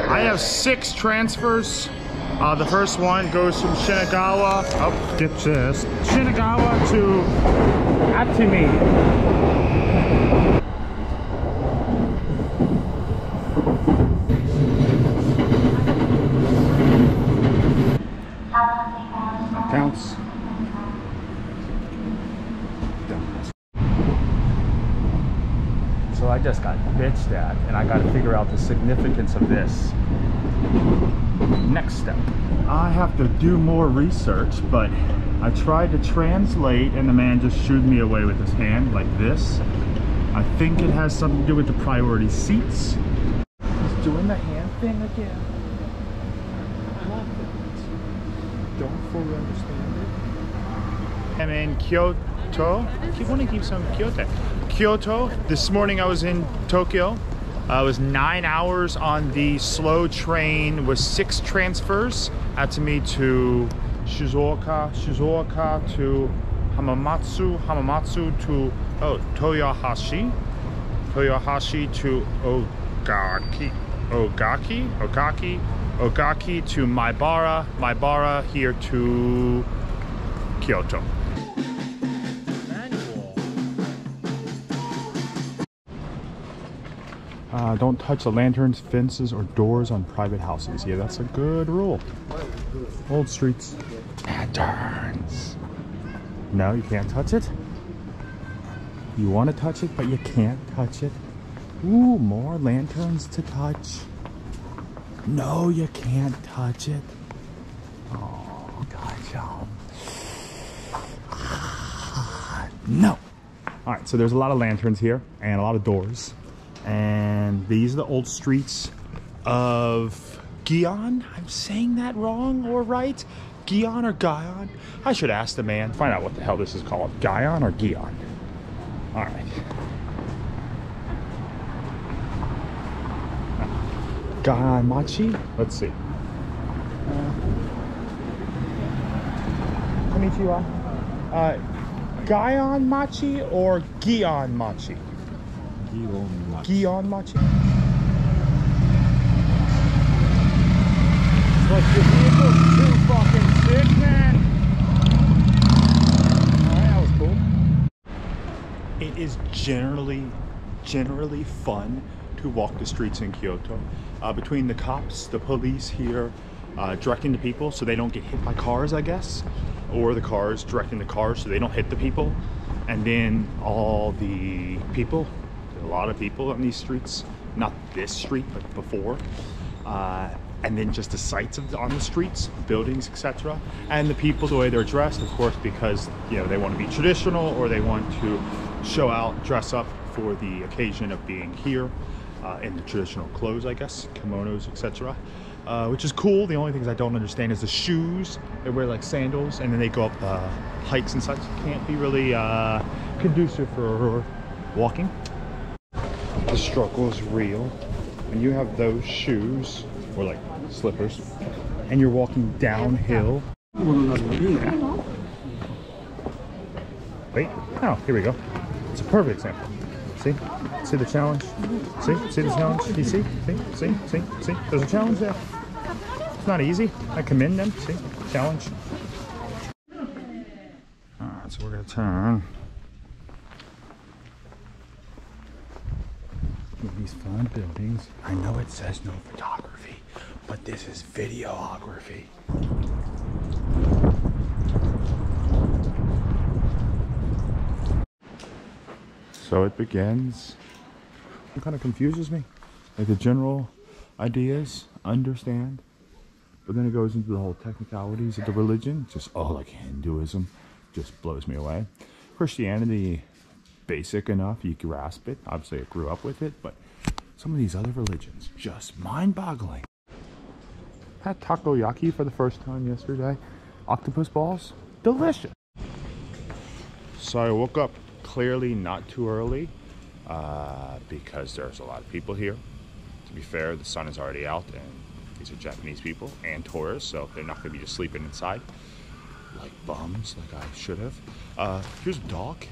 I have six transfers. The first one goes from Shinagawa, Shinagawa to Atami. That counts. So I just got bitched at, and I got to figure out the significance of this. Next step. I have to do more research, but I tried to translate and the man just shooed me away with his hand like this. I think it has something to do with the priority seats. He's doing the hand thing again. I love it. Don't fully understand it. I'm in Kyoto. I keep wanting to keep some Kyoto. This morning I was in Tokyo. It was 9 hours on the slow train with 6 transfers. Atami to Shizuoka to Hamamatsu to Toyohashi to Ogaki to Maibara here to Kyoto. Don't touch the lanterns, fences, or doors on private houses. Yeah, that's a good rule. Old streets. Lanterns. No, you can't touch it. You want to touch it, but you can't touch it. Ooh, more lanterns to touch. No, you can't touch it. Oh, gotcha. No. All right, so there's a lot of lanterns here and a lot of doors. And these are the old streets of Gion. I'm saying that wrong or right? Gion or Gion? I should ask the man. Find out what the hell this is called. Gion or Gion? All right. Gion Machi? Let's see. Konnichiwa. Gion Machi or Gion Machi? Gion Machi. Like your vehicle's too fucking sick, man. Alright, that was cool. It is generally fun to walk the streets in Kyoto. Between the cops, the police here, directing the people so they don't get hit by cars, I guess. Or the cars directing the cars so they don't hit the people. And then all the people. A lot of people on these streets, not this street, but before. And then just the sights on the streets, buildings, etc. And the people, the way they're dressed, of course, because they want to be traditional or they want to show out, dress up for the occasion of being here in the traditional clothes, I guess, kimonos, etc. Which is cool. The only things I don't understand is the shoes. They wear like sandals and then they go up hikes and such. Can't be really conducive for walking. The struggle is real. When you have those shoes, or like slippers, and you're walking downhill. Wait, oh, here we go. It's a perfect example. See? See the challenge? See the challenge? You see? See? There's a challenge there. It's not easy. I commend them. See? Challenge. Alright, so we're gonna turn. These fun buildings. I know it says no photography, but this is videography. So it begins. It kind of confuses me. Like the general ideas, understand, but then it goes into the whole technicalities of the religion. Just like Hinduism, just blows me away. Christianity, basic enough, you grasp it. Obviously I grew up with it, but some of these other religions, just mind-boggling. Had takoyaki for the first time yesterday. Octopus balls, delicious. So I woke up clearly not too early because there's a lot of people here. To be fair, the sun is already out, and these are Japanese people and tourists, so they're not going to be just sleeping inside like bums, like I should have. Here's a dock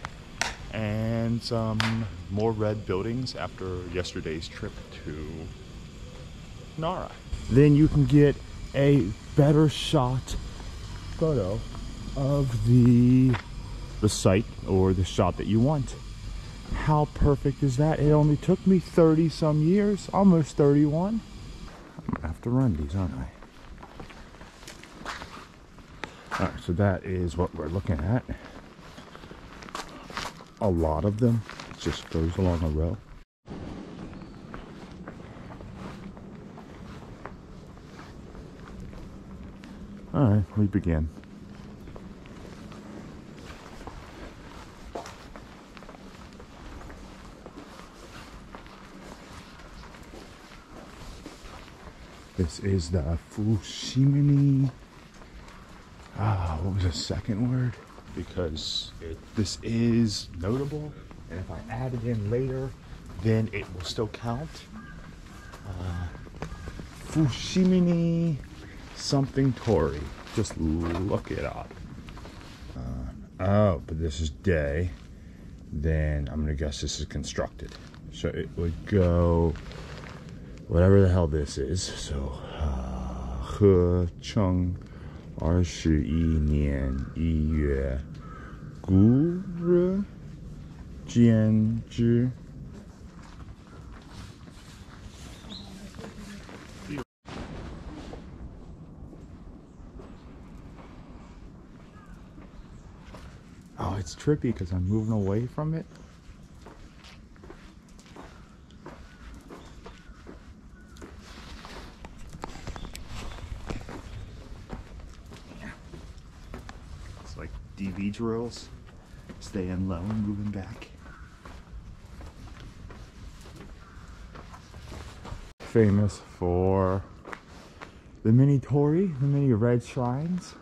and some more red buildings after yesterday's trip to Nara. Then you can get a better shot photo of the site or the shot that you want. How perfect is that? It only took me 30 some years, almost 31. I'm gonna have to run these, aren't I? All right, so that is what we're looking at. A lot of them, it just goes along a row. All right, we begin. This is the Fushimi. What was the second word? Because this is notable, and if I add it in later, then it will still count. Fushimi something Tori. Just look it up. Oh, but this is day. Then I'm gonna guess this is constructed. So it would go whatever the hell this is. So, 和称21年1月古日建制。Oh, it's trippy because I'm moving away from it. It's like DV drills, staying low and moving back. Famous for the mini Tori, the mini red shrines.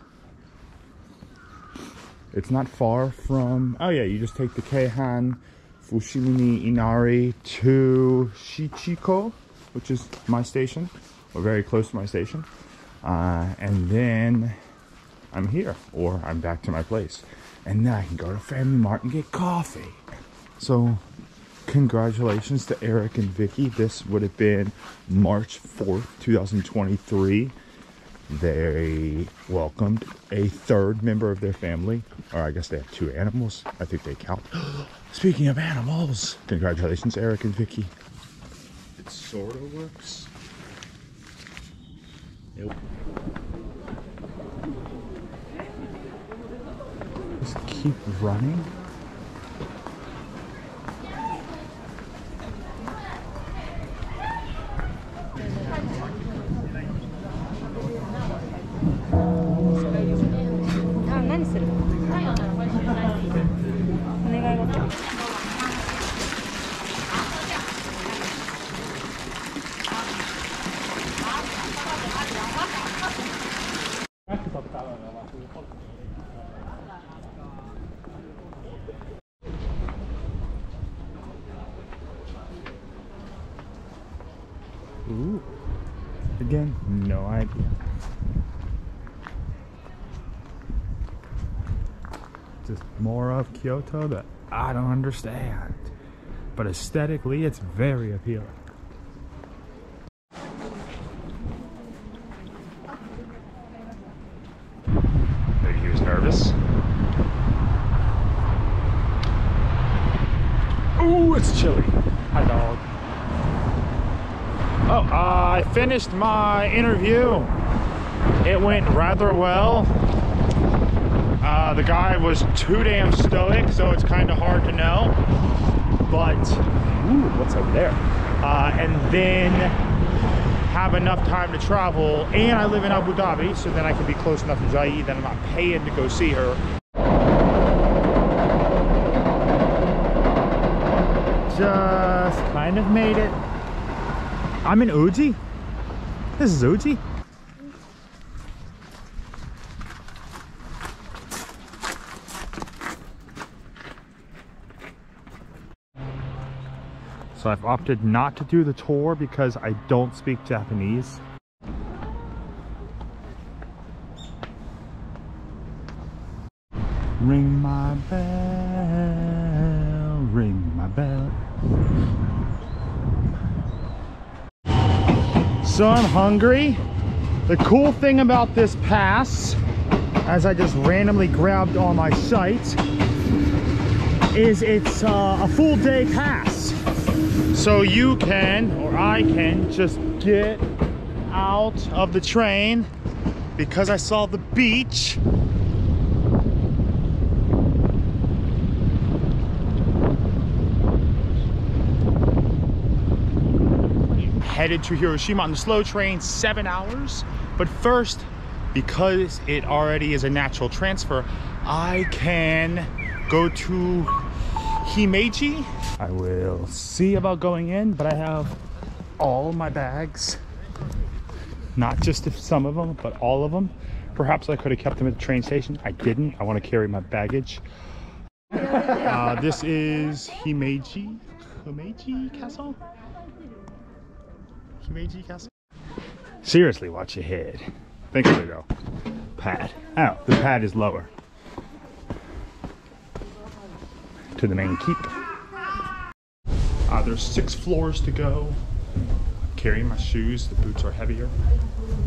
It's not far from, oh yeah, you just take the Keihan Fushimi Inari to Shichiko, which is my station, or very close to my station. And then I'm here, or I'm back to my place. And then I can go to Family Mart and get coffee. So congratulations to Eric and Vicky. This would have been March 4th, 2023. They welcomed a third member of their family, or I guess they have 2 animals. I think they count. Speaking of animals, congratulations, Eric and Vicky. It sort of works. Nope. Just keep running. Ooh. Again, no idea. Just more of Kyoto that I don't understand. But aesthetically, it's very appealing. Maybe he was nervous. Ooh, it's chilly. Hi, dog. Oh, I finished my interview. It went rather well. The guy was too damn stoic, so it's kind of hard to know. But, ooh, what's over there? And then have enough time to travel. And I live in Abu Dhabi, so then I can be close enough to Jai that I'm not paying to go see her. Just kind of made it. I'm in Uji. This is Uji. So I've opted not to do the tour because I don't speak Japanese. Ring my bell, ring my bell. So I'm hungry. The cool thing about this pass, as I just randomly grabbed on my site, is it's a full day pass. So you can, or I can, just get out of the train because I saw the beach. Headed to Hiroshima on the slow train, 7 hours. But first, because it already is a natural transfer, I can go to Himeji. I will see about going in, but I have all my bags. Not just some of them, but all of them. Perhaps I could have kept them at the train station. I didn't. I want to carry my baggage. This is Himeji Castle? Himeji Castle? Seriously, watch your head. Think of it though. Pad. Oh, the pad is lower. To the main keep. There's 6 floors to go. Carrying my shoes, the boots are heavier.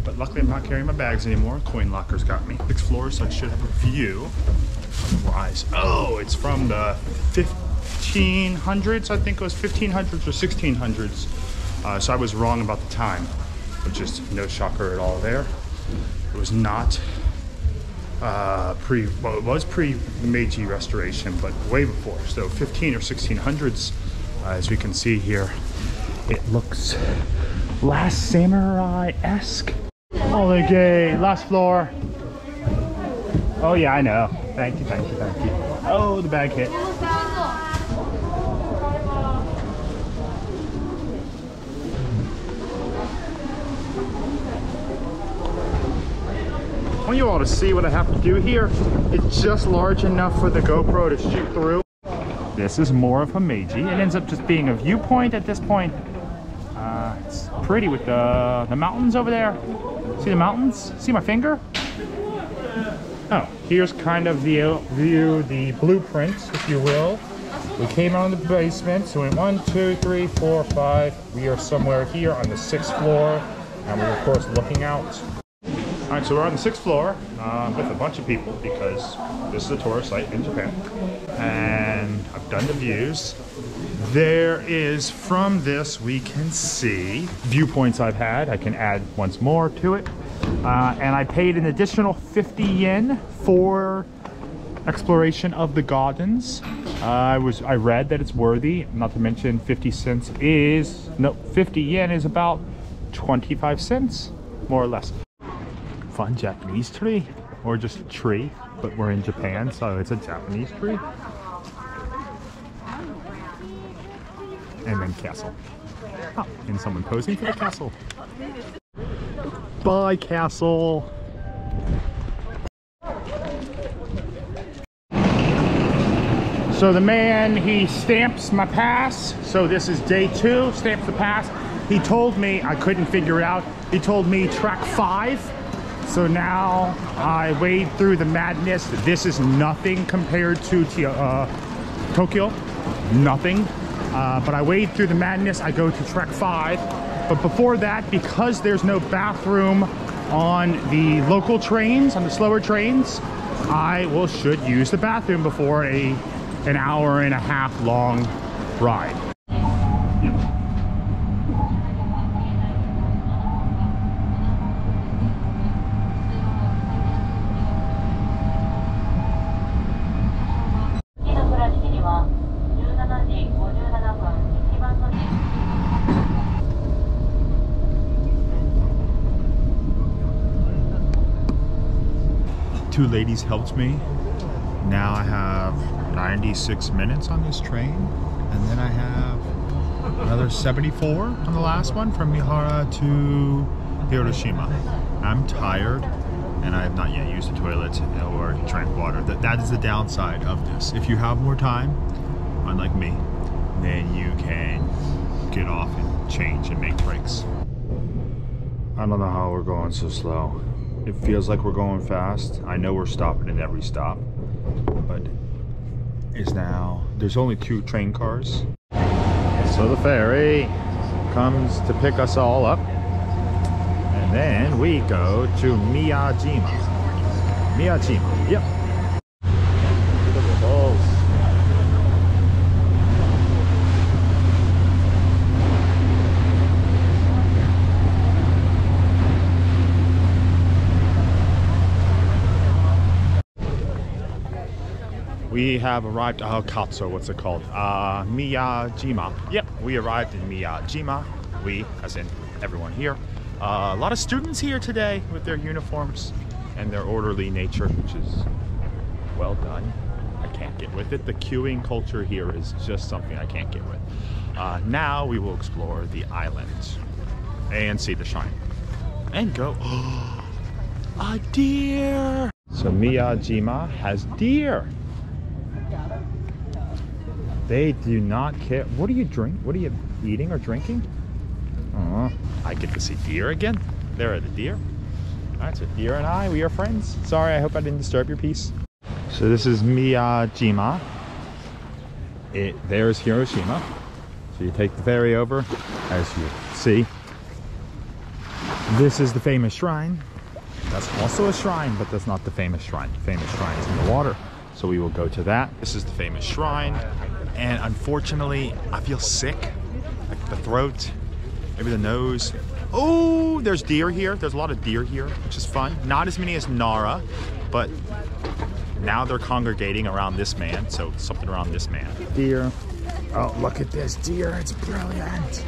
But luckily I'm not carrying my bags anymore. Coin lockers got me. 6 floors, so I should have a view of the rise. Oh, it's from the 1500s. I think it was 1500s or 1600s. So I was wrong about the time, which is no shocker at all there. It was not well, it was pre-Meiji restoration, but way before. So 15 or 1600s, as we can see here. It looks Last Samurai-esque. Oh, the gay, last floor. Oh yeah, I know. Thank you, thank you, thank you. Oh, the bag hit. I want you all to see what I have to do here. It's just large enough for the GoPro to shoot through. This is more of a Meiji. It ends up just being a viewpoint at this point. It's pretty with the mountains over there. See the mountains? See my finger? Oh, here's kind of the view, the blueprint, if you will. We came out of the basement, so we went 1, 2, 3, 4, 5. We are somewhere here on the 6th floor, and we're of course looking out. All right, so we're on the 6th floor with a bunch of people because this is a tourist site in Japan. And I've done the views. There is, from this, we can see viewpoints I've had. I can add once more to it. And I paid an additional 50 yen for exploration of the gardens. I read that it's worthy, not to mention 50 yen is about 25 cents, more or less. Fun Japanese tree, or just tree, but we're in Japan, so it's a Japanese tree. And then castle. Oh, and someone posing for the castle. Bye, castle. So the man, he stamps my pass. So this is day 2, stamps the pass. He told me, I couldn't figure it out. He told me track 5. So now I wade through the madness. This is nothing compared to Tokyo, nothing. But I wade through the madness. I go to track 5. But before that, because there's no bathroom on the local trains, on the slower trains, I should use the bathroom before an hour and a half long ride. Two ladies helped me. Now I have 96 minutes on this train, and then I have another 74 on the last one from Mihara to Hiroshima. I'm tired, and I have not yet used the toilet or drank water. That is the downside of this. If you have more time, unlike me, then you can get off and change and make drinks. I don't know how we're going so slow. It feels like we're going fast. I know we're stopping at every stop, but there's only 2 train cars. So the ferry comes to pick us all up, and then we go to Miyajima. Yep. Look at the balls. We have arrived, Katsu, what's it called? Miyajima. Yep, we arrived in Miyajima. We, as in everyone here. A lot of students here today with their uniforms and their orderly nature, which is well done. I can't get with it. The queuing culture here is just something I can't get with. Now we will explore the island and see the shrine. And go, a deer! So Miyajima has deer. They do not care. What do you drink? What are you eating or drinking? I get to see deer again. There are the deer. All right, so deer and I, we are friends. Sorry, I hope I didn't disturb your peace. So this is Miyajima. There's Hiroshima. So you take the ferry over, as you see. This is the famous shrine. That's also a shrine, but that's not the famous shrine. The famous shrine is in the water. So we will go to that. This is the famous shrine. And unfortunately, I feel sick. Like the throat, maybe the nose. Oh, there's deer here. There's a lot of deer here, which is fun. Not as many as Nara, but now they're congregating around this man. So something around this man. Deer. Oh, look at this deer. It's brilliant.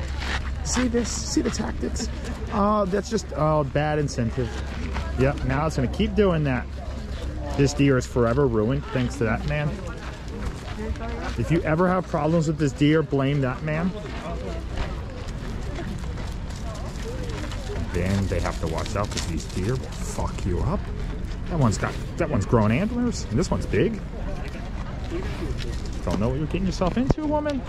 See this? See the tactics? Oh, that's just, bad incentive. Yep, now it's gonna keep doing that. This deer is forever ruined thanks to that man. If you ever have problems with this deer, blame that man. Then they have to watch out because these deer will fuck you up. That one's growing antlers, and this one's big. Don't know what you're getting yourself into, woman.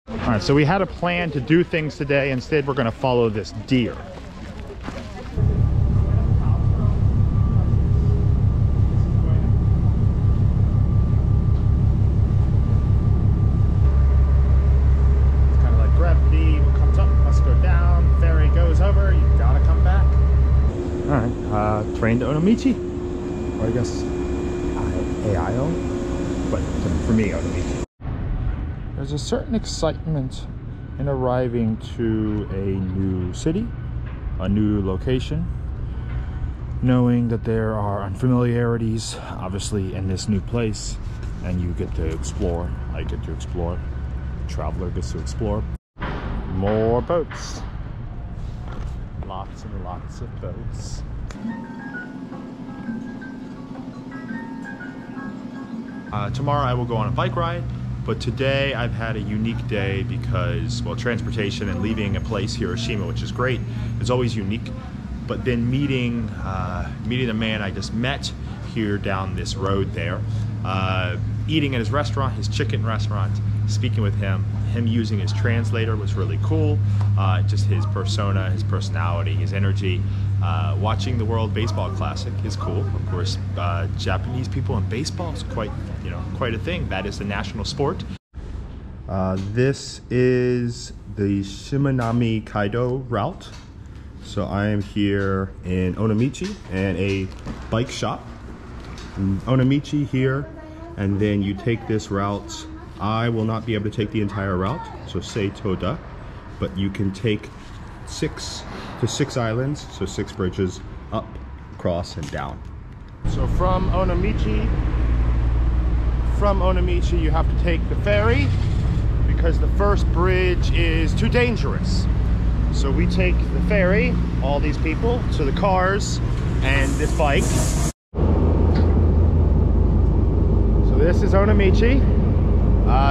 All right, so we had a plan to do things today. Instead, we're gonna follow this deer. Train to Onomichi, or I guess Aio, but for me, Onomichi. There's a certain excitement in arriving to a new city, a new location, knowing that there are unfamiliarities, obviously, in this new place, and you get to explore. I get to explore. The traveler gets to explore. More boats. Lots and lots of boats. Tomorrow I will go on a bike ride, but today I've had a unique day because, well, transportation and leaving a place, Hiroshima, which is great, is always unique. But then meeting the man I just met here down this road there, eating at his restaurant, his chicken restaurant, speaking with him using his translator was really cool. Just his persona, his personality, his energy. Watching the World Baseball Classic is cool. Of course, Japanese people in baseball is quite a thing. That is the national sport. This is the Shimanami Kaido route. So I am here in Onomichi and a bike shop. Onomichi here, and then you take this route. I will not be able to take the entire route, so say Toda, but you can take 6 islands, so 6 bridges, up, across, and down. So from Onomichi you have to take the ferry because the first bridge is too dangerous. So we take the ferry, all these people, so the cars, and this bike. So this is Onomichi.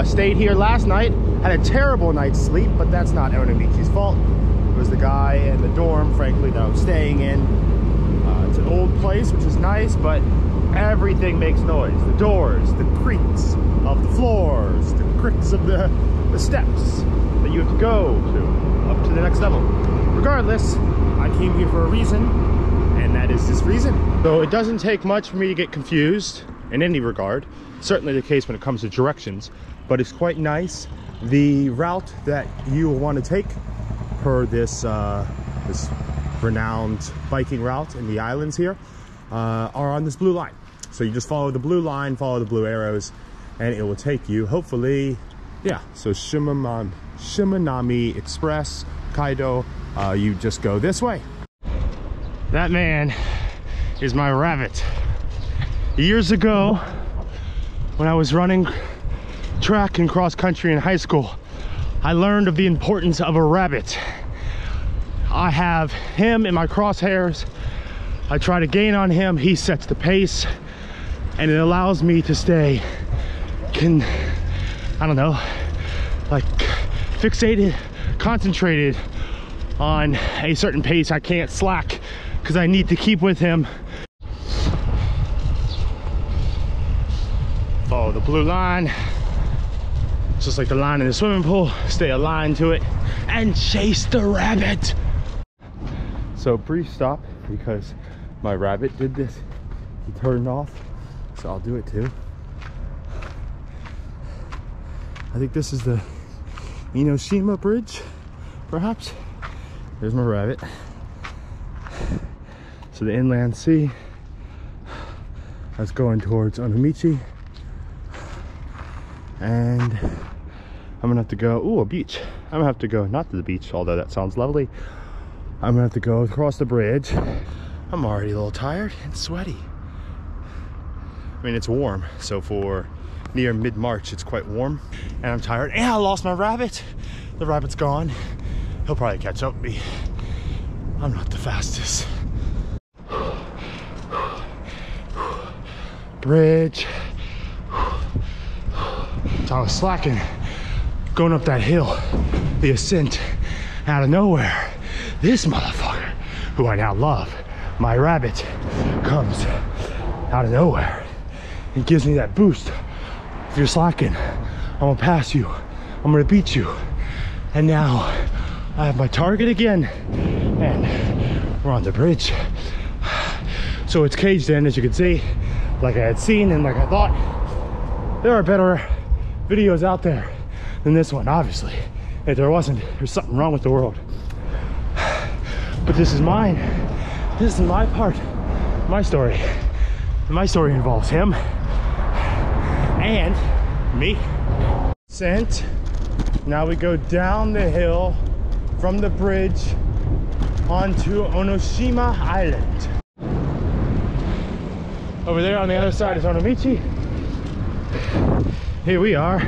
Stayed here last night, had a terrible night's sleep, but that's not Onomichi's fault. It was the guy in the dorm, frankly, that I'm staying in. It's an old place, which is nice, but everything makes noise. The doors, the creaks of the floors, the creaks of the steps. that you have to go to, up to the next level. Regardless, I came here for a reason, and that is this reason. So it doesn't take much for me to get confused in any regard. Certainly the case when it comes to directions, but it's quite nice. The route that you will want to take per this this renowned biking route in the islands here are on this blue line. So you just follow the blue line, follow the blue arrows, and it will take you, hopefully, yeah. So Shimanami Express, Kyoto, you just go this way. That man is my rabbit. Years ago, when I was running track and cross country in high school, I learned of the importance of a rabbit. I have him in my crosshairs. I try to gain on him. He sets the pace, and it allows me to stay, I don't know, like fixated, concentrated on a certain pace. I can't slack because I need to keep with him. Follow the blue line, just like the line in the swimming pool. Stay aligned to it and chase the rabbit. So brief stop because my rabbit did this. He turned off, so I'll do it too. I think this is the Enoshima Bridge, perhaps. There's my rabbit. So the inland sea, that's going towards Onomichi. And I'm gonna have to go, ooh, a beach. I'm gonna have to go, not to the beach, although that sounds lovely. I'm gonna have to go across the bridge. I'm already a little tired and sweaty. I mean, it's warm, so for near mid-March, it's quite warm. And I'm tired, and I lost my rabbit. The rabbit's gone. He'll probably catch up with me. I'm not the fastest. Bridge. So I was slacking, going up that hill, the ascent, out of nowhere. This motherfucker, who I now love, my rabbit, comes out of nowhere and gives me that boost. If you're slacking, I'm gonna pass you, I'm gonna beat you. And now I have my target again, and we're on the bridge. So it's caged in, as you can see, like I had seen and like I thought. There are better videos out there than this one, obviously. If there wasn't, there's something wrong with the world. But this is mine. This is my part, my story. My story involves him and me. Sent. Now we go down the hill from the bridge onto Onoshima Island. Over there on the other side is Onomichi. Here we are.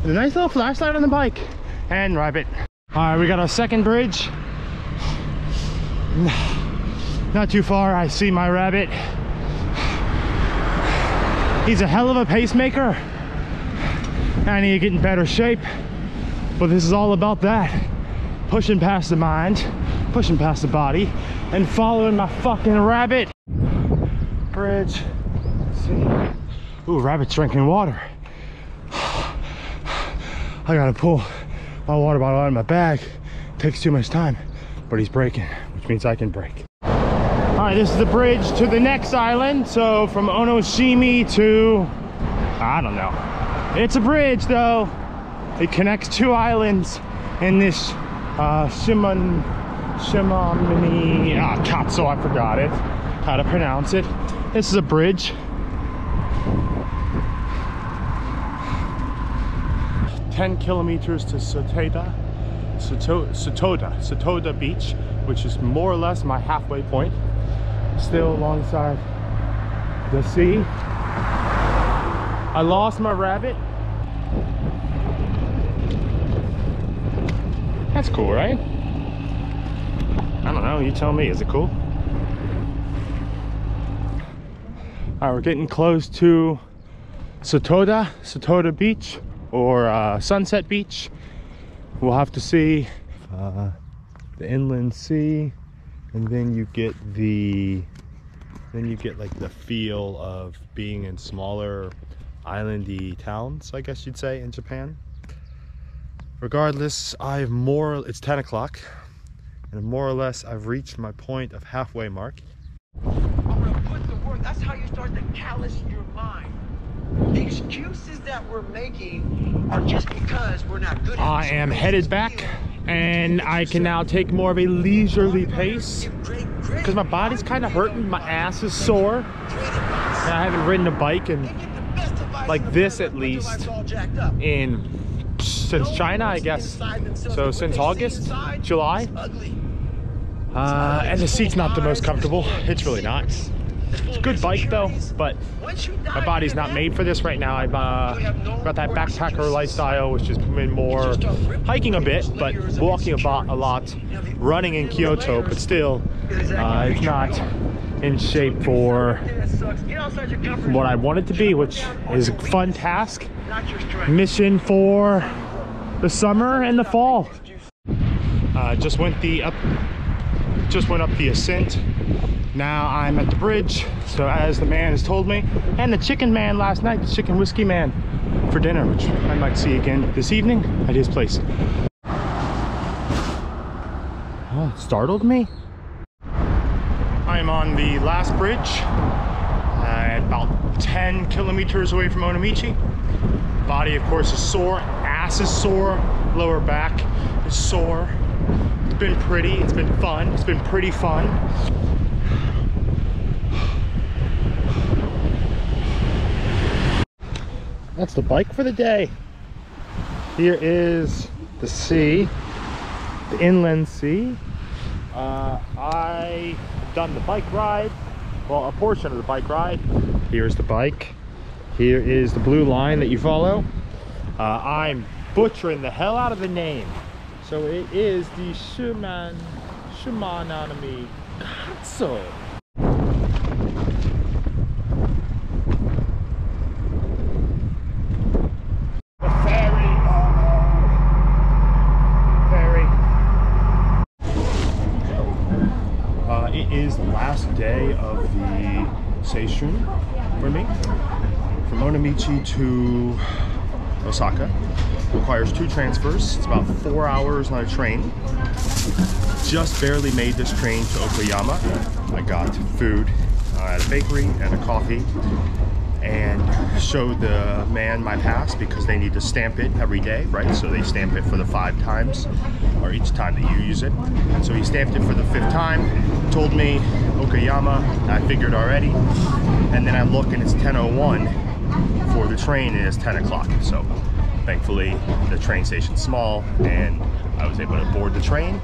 With a nice little flashlight on the bike and rabbit. All right, we got our second bridge. Not too far, I see my rabbit. He's a hell of a pacemaker. I need to get in better shape, but this is all about that. Pushing past the mind, pushing past the body, and following my fucking rabbit. Bridge, let's see. Ooh, rabbit's drinking water. I gotta pull my water bottle out of my bag. Takes too much time, but he's braking, which means I can brake. All right, this is the bridge to the next island. So from Onoshima to, I don't know. It's a bridge though. It connects two islands in this Shimamini, Katsu, I forgot it, how to pronounce it. This is a bridge. 10 kilometers to Satoda Beach, which is more or less my halfway point. Still alongside the sea. I lost my rabbit. That's cool, right? I don't know, you tell me, is it cool? All right, we're getting close to Satoda Beach, or Sunset Beach. We'll have to see the inland sea, and then you get like the feel of being in smaller islandy towns, I guess you'd say, in Japan. Regardless, it's 10 o'clock, and more or less I've reached my point of halfway mark. I'm gonna put the work. That's how you start to callous your mind. The excuses that we're making are just because we're not good at it. I am headed back, and I can now take more of a leisurely pace because my body's kind of hurting. My ass is sore, and I haven't ridden a bike in like this at least since China, I guess. So since August, July. And the seat's not the most comfortable. It's really not. It's a good bike though, but my body's not made for this right now. I've got that backpacker lifestyle, which has been more hiking a bit, but walking a lot, running in Kyoto, but still, it's not in shape for what I want it to be, which is a fun task, mission for the summer and the fall. Just went up the ascent. Now I'm at the bridge, so as the man has told me, and the chicken man last night, the chicken whiskey man, for dinner, which I might see again this evening at his place. Oh, startled me. I am on the last bridge, about 10 kilometers away from Onomichi. Body, of course, is sore. Ass is sore. Lower back is sore. It's been pretty. It's been fun. It's been pretty fun. That's the bike for the day. Here is the sea, the inland sea. I've done the bike ride, well, a portion of the bike ride. Here's the bike. Here is the blue line that you follow. I'm butchering the hell out of the name. So it is the Shumanami Katsu. It is the last day of the Seishun for me. From Onomichi to Osaka. Requires 2 transfers. It's about 4 hours on a train. Just barely made this train to Okayama. I got food at a bakery and a coffee, and showed the man my pass because they need to stamp it every day, right? So they stamp it for the 5 times, or each time that you use it. So he stamped it for the 5th time, told me Okayama, I figured already, and then I look and it's 10:01 for the train and it's 10 o'clock. So thankfully the train station's small and I was able to board the train.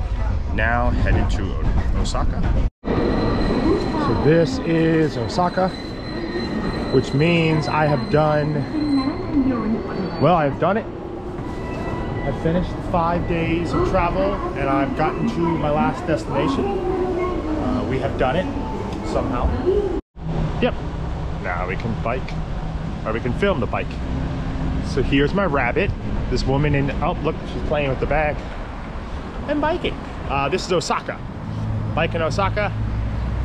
Now headed to Osaka. So this is Osaka, which means I have done, well, I've done it. I've finished 5 days of travel and I've gotten to my last destination. We have done it somehow. Yep. Now we can bike, or we can film the bike. So here's my rabbit. This woman in, oh look, she's playing with the bag. And biking. This is Osaka. Bike in Osaka.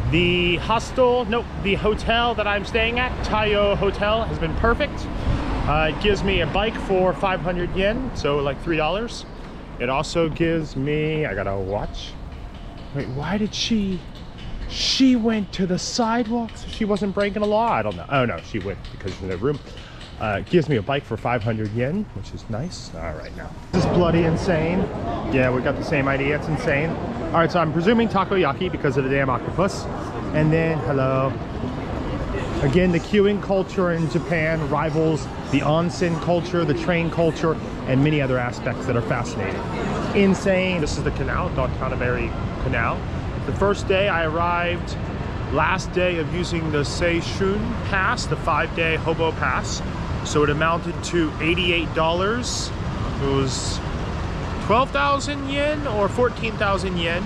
The hotel that I'm staying at, Taiyo Hotel, has been perfect. It gives me a bike for 500 yen, so like $3. It also gives me, I got a watch. Wait, why did she went to the sidewalk so she wasn't breaking the law? I don't know. Oh no, she went because she's in the room. It gives me a bike for 500 yen, which is nice. All right, now. This is bloody insane. Yeah, we got the same idea, it's insane. All right, so I'm presuming takoyaki because of the damn octopus. And then, hello. Again, the queuing culture in Japan rivals the onsen culture, the train culture, and many other aspects that are fascinating. Insane. This is the canal, Downtown-Berry Canal. The first day I arrived, last day of using the Seishun Pass, the 5-day Hobo Pass. So it amounted to $88. It was 12,000 yen or 14,000 yen.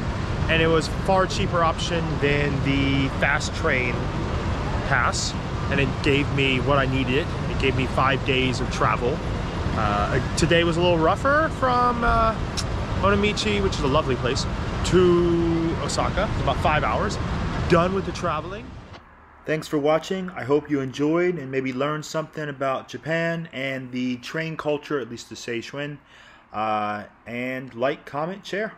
And it was far cheaper option than the fast train pass. And it gave me what I needed. It gave me 5 days of travel. Today was a little rougher from Onomichi, which is a lovely place, to Osaka. It's about 5 hours. Done with the traveling. Thanks for watching. I hope you enjoyed and maybe learned something about Japan and the train culture, at least the Seishun. And like, comment, share.